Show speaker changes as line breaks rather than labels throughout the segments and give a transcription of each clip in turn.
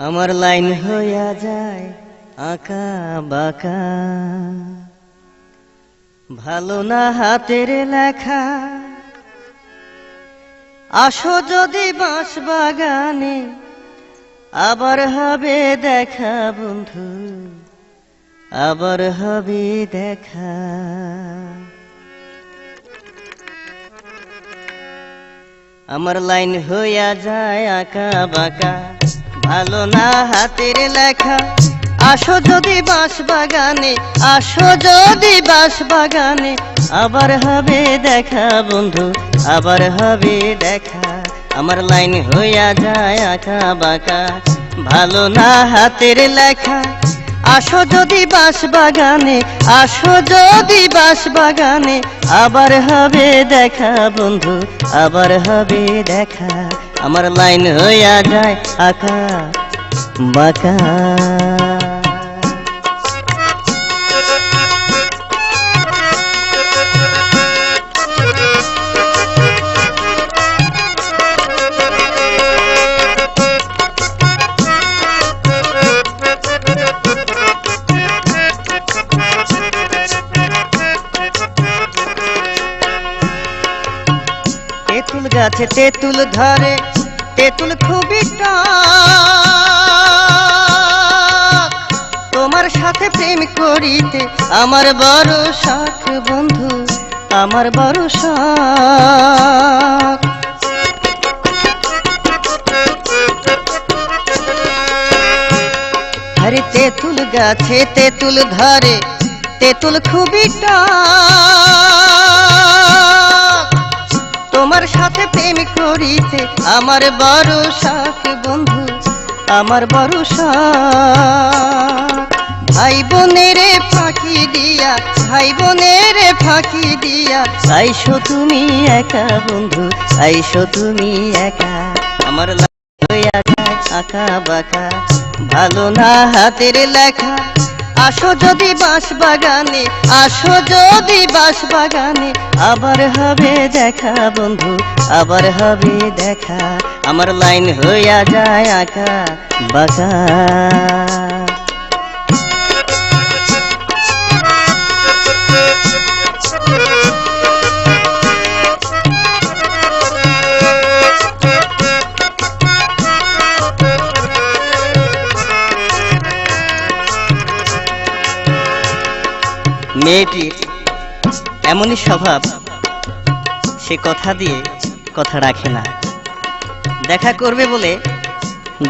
আমার লাইন হইয়া যায় আঁকা বাঁকা, ভালো না হাতের লেখা। আসো যদি বাঁশ বাগানে, আবার হবে দেখা বন্ধু, আবার হবে দেখা। আমার লাইন হইয়া যায় আঁকা বাঁকা, ভালো না হাতের লেখা। আসো যদি বাঁশ বাগানে, আসো যদি বাঁশ বাগানে, আবার হবে দেখা বন্ধু, আবার হবে দেখা। আমার লাইন হইয়া যায় আঁকা বাঁকা, ভালো না হাতের লেখা। আসো যদি বাঁশ বাগানে, আসো যদি বাঁশ বাগানে, আবার হবে দেখা বন্ধু, আবার হবে দেখা। আমার লাইন হইয়া যায় আঁকা বাঁকা। তেঁতুল গাছে তেঁতুল ধরে, তেঁতুল খুবই টক। তোমার সাথে প্রেম করিতে আমার বড় শখ বন্ধু, আমার বড় শখ। আরে তেঁতুল গাছে তেঁতুল ধরে, তেঁতুল খুবই টক। তোমার সাথে প্রেম করিতে আমার বড় শখ বন্ধু, আমার বড় শখ। ভাই বোনেরে ফাঁকি দিয়া, ভাই বোনেরে ফাঁকি দিয়া, আইসো তুমি একা বন্ধু, আইসো তুমি একা। আমার লাইন হইয়া যায় আঁকা বাঁকা, ভালো না হাতের লেখা। আসো যদি বাঁশ বাগানে, আসো যদি বাঁশ বাগানে, আবার হবে দেখা বন্ধু, আবার হবে দেখা। আমার লাইন হইয়া যায় আঁকা বাঁকা। মেয়েটির এমনই স্বভাব, সে কথা দিয়ে কথা রাখে না। দেখা করবে বলে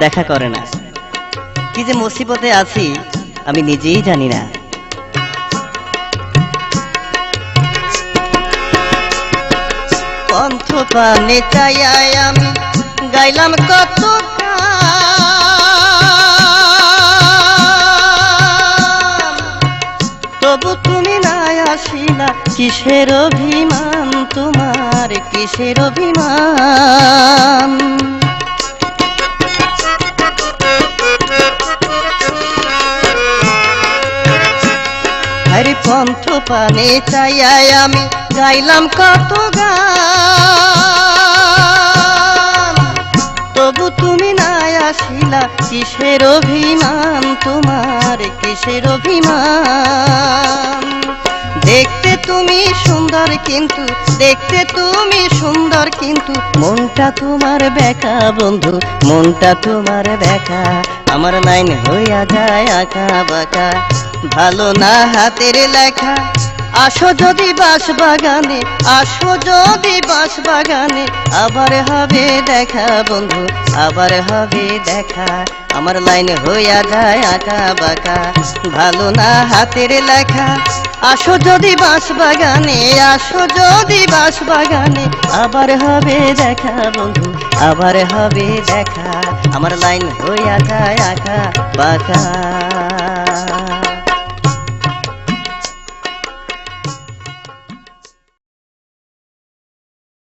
দেখা করে না। কি যে মুসিবতে আছি আমি নিজেই জানি না। পন্থ পানে চাইয়াই আমি গাইলাম কত, তবু তুমি না আসিলা। কিসের অভিমান তোমার, কিসের অভিমান? আরে পন্থ পানে চাইয়াই আমি গাইলাম কত গান, তবু তুমি না আসিলা। কিসের অভিমান তোমার, কিসের অভিমান? দেখতে তুমি সুন্দর কিন্তু, দেখতে তুমি সুন্দর কিন্তু, মনটা তোমার বেকা বন্ধু, মনটা তোমার বেকা। আমার লাইন হইয়া যায় আঁকা বাঁকা, ভালো না হাতের লেখা। আসো যদি বাঁশ বাগানে, আসো যদি বাঁশ বাগানে, আবার হবে দেখা বন্ধু, আবার হবে দেখা। আমার লাইন হইয়া যায় আঁকা বাঁকা, ভালো না হাতের লেখা। আসো যদি বাঁশ বাগানে, আসো যদি বাঁশ বাগানে, আবার হবে দেখা বন্ধু, আবার হবে দেখা। আমার লাইন হইয়া যায় আঁকা বাঁকা।